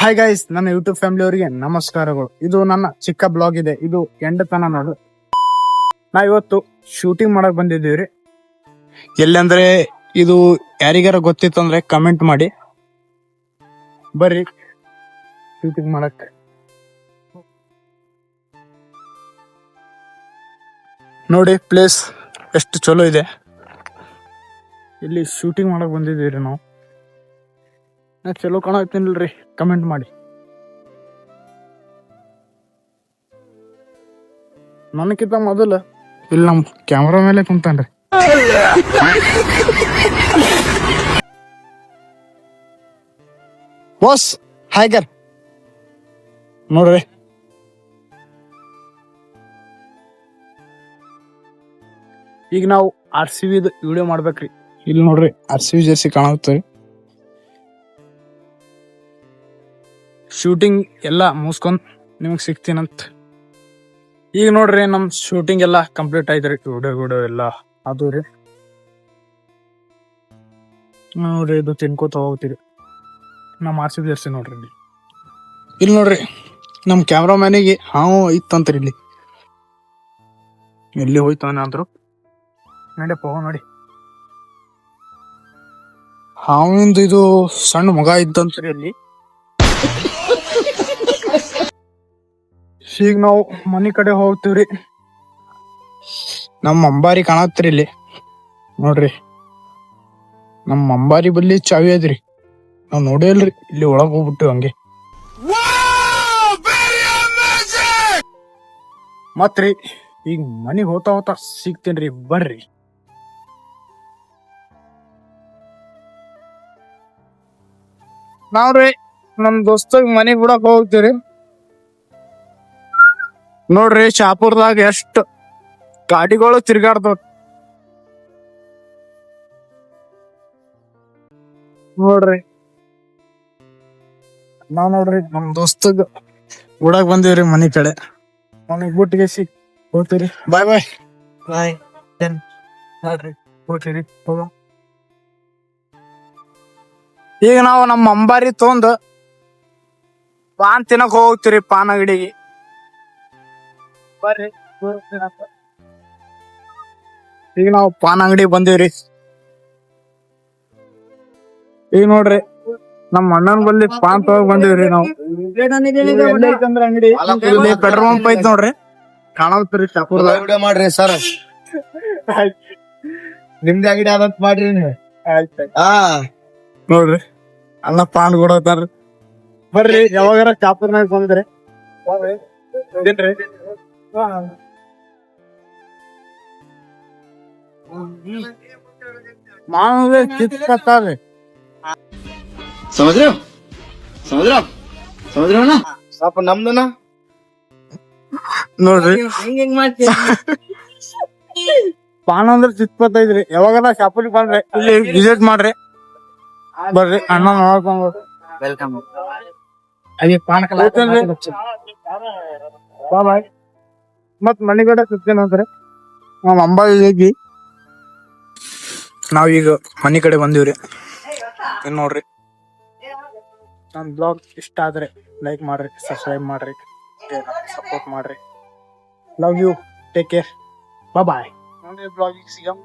Hi guys, ನನ್ನ YouTube family ಅವರಿಗೆ ನಮಸ್ಕಾರಗಳು. ಇದು ನನ್ನ ಚಿಕ್ಕ ಬ್ಲಾಗ್ ಇದೆ. ಇದು ಎಂಡತನ ನೋಡು. ನಾ ಇವತ್ತು ಶೂಟಿಂಗ್ ಮಾಡಕ್ ಬಂದಿದ್ದೀವ್ರಿ. ಎಲ್ಲಂದ್ರೆ ಇದು ಯಾರಿಗಾರ ಗೊತ್ತಿತ್ತು ಅಂದ್ರೆ ಕಮೆಂಟ್ ಮಾಡಿ. ಬರ್ರಿ ಶೂಟಿಂಗ್ ಮಾಡಕ್. ನೋಡಿ ಪ್ಲೇಸ್ ಎಷ್ಟು ಚಲೋ ಇದೆ. ಇಲ್ಲಿ ಶೂಟಿಂಗ್ ಮಾಡಕ್ ಬಂದಿದ್ದೀವ್ರಿ ನಾವು. ನಾ ಚಲೋ ಕಾಣತ್ತೀನಿಲ್ರಿ, ಕಮೆಂಟ್ ಮಾಡಿ. ನನಗಿಂತ ಮೊದಲ ಇಲ್ಲಿ ನಮ್ ಕ್ಯಾಮ್ರಾ ಮೇಲೆ ಕುಂತಾನ್ರಿ. ಬಾಸ್ ಹ್ಯಾಗರ್ ನೋಡ್ರಿ. ಈಗ ನಾವು RCB ವಿಡಿಯೋ ಮಾಡ್ಬೇಕ್ರಿ. ಇಲ್ಲಿ ನೋಡ್ರಿ RCB ಜರ್ಸಿ ಕಾಣುತ್ತೆ. ಶೂಟಿಂಗ್ ಎಲ್ಲ ಮುಗಿಸ್ಕೊಂಡ್ ನಿಮಗ್ ಸಿಗ್ತೀನಂತ. ಈಗ ನೋಡ್ರಿ ನಮ್ ಶೂಟಿಂಗ್ ಎಲ್ಲ ಕಂಪ್ಲೀಟ್ ಆಯ್ತ್ರಿ. ವಿಡಿಯೋ ಎಲ್ಲ ಅದು ರೀ. ನೋಡ್ರಿ ಇದು ತಿನ್ಕೋತ ಹೋಗ್ತೀರಿ. ನಮ್ RCB ಜರ್ಸಿ ನೋಡ್ರಿ ಇಲ್ಲಿ ನೋಡ್ರಿ. ನಮ್ ಕ್ಯಾಮ್ರಾ ಮ್ಯಾನಿಗೆ ಹಾವು ಇತ್ತಂತ್ರಿ. ಇಲ್ಲಿ ಎಲ್ಲಿ ಹೋಯ್ತಾನೆ ಅಂದ್ರು ನಡಿಯಪ್ಪ ನೋಡಿ. ಹಾವಿಂದ ಇದು ಸಣ್ಣ ಮಗ ಇದ್ದಂತ್ರಿ ಅಲ್ಲಿ. ಈಗ ನಾವು ಮನಿ ಕಡೆ ಹೋಗ್ತೀವ್ರಿ. ನಮ್ಮ ಅಂಬಾರಿ ಕಾಣತ್ರಿ ಇಲ್ಲಿ ನೋಡ್ರಿ. ನಮ್ಮ ಅಂಬಾರಿ ಬಲ್ಲಿ ಚಾವಿ ಅದ್ರಿ. ನಾವ್ ನೋಡಿಲ್ರಿ, ಇಲ್ಲಿ ಒಳಗ್ ಹೋಗ್ಬಿಟ್ಟು ಹಂಗೆ. ಮತ್ರಿ ಈಗ ಮನಿಗ್ ಹೋತಾ ಹೋತಾ ಸಿಗ್ತೇನ್ರಿ, ಬರ್ರಿ. ನಾವ್ರಿ ನಮ್ ದೋಸ್ತ ಮನಿಗ್ ಬಿಡಕ್ ಹೋಗ್ತೀವ್ರಿ. ನೋಡ್ರಿ ಶಾಪುರ್ದಾಗ ಎಷ್ಟು ಗಾಡಿಗಳು ತಿರ್ಗಾಡ್ತಾವ ನೋಡ್ರಿ. ನಾವ್ ನೋಡ್ರಿ ನಮ್ ದೋಸ್ತಗ್ ಬಿಡಕ್ ಬಂದಿವ್ರಿ ಮನಿ ಕಡೆ. ಮನಿಗ್ ಬಿಟ್ಟಿಗೆ ಹೋಗ್ತೀರಿ. ಬಾಯ್ ಬಾಯ್ ಬಾಯ್. ನೋಡ್ರಿ ಹೋಗ್ತೀರಿ. ಈಗ ನಾವು ನಮ್ಮ ಅಂಬಾರಿ ತೊಂದ್ ಪಾನ್ ತಿನ್ನಕ್ ಹೋಗ್ತೀರಿ. ಪಾನ್ ಅಂಗಡಿಗೆ ಬರ್ರಿ. ಈಗ ನಾವು ಪಾನ್ ಅಂಗಡಿ ಬಂದಿವ್ರಿ. ಈಗ ನೋಡ್ರಿ ನಮ್ ಅಣ್ಣನ ಬಲ್ಲಿ ಪಾನ್ ತಗೋಕ್ ಬಂದಿವ್ರಿ ನಾವು. ಅಂಗಡಿ ಪೆಟ್ರೋಲ್ ಪಂಪ್ ಐತ್ ನೋಡ್ರಿ, ಕಾಣತ್ರಿ ಶಾಪುರ್ದಾಗ. ಮಾಡ್ರಿ ಸರ್, ನಿಮ್ದೇ ಅಂಗಡಿ ಆದಂತ ಮಾಡ್ರಿ. ನೋಡ್ರಿ ಅಣ್ಣ ಪಾನ್ ಕೊಡತಾರ. ಬರ್ರಿ ಯಾವಾಗಾರ ಶಾಪುರ್ನಾಗ ಬಂದ್ರೆ ಮಾನವೇ ಕಿತ್ಕತ್ತಾರ್ರಿ. समझ रहे हो ना? ಸ್ವಲ್ಪ ನಮ್ದನ ನೋಡ್ರಿ ಪಾನ್ ಅಂದ್ರೆ ಚಿತ್ಪತ್ತೈದ್ರಿ. ಯಾವಾಗಾರ ಶಾಪುರಿಗೆ ಬಂದ್ರೆ ಇಲ್ಲಿ ವಿಸಿಟ್ ಮಾಡ್ರಿ. ಬರ್ರಿ ಅಣ್ಣ ನೋಡ್ಕೊಂಡ್ ವೆಲ್ಕಮ್. ಬಾಯ್. ಮತ್ ಮನಿಗಡೆ ಸಿಗ್ತೇನಂದ್ರೆ ನಾವ್ ಅಂಬಾರಿ ಹೋಗಿ ನಾವೀಗ ಮನಿ ಕಡೆ ಬಂದಿವ್ರಿ. ನೋಡ್ರಿ ನಮ್ ಬ್ಲಾಗ್ ಇಷ್ಟ ಆದ್ರೆ ಲೈಕ್ ಮಾಡ್ರಿ, ಸಬ್ಸ್ಕ್ರೈಬ್ ಮಾಡ್ರಿ, ಸಪೋರ್ಟ್ ಮಾಡ್ರಿ. Love you, take care, bye. ಬ್ಲಾಗಿಗೆ ಸಿಗಮ್.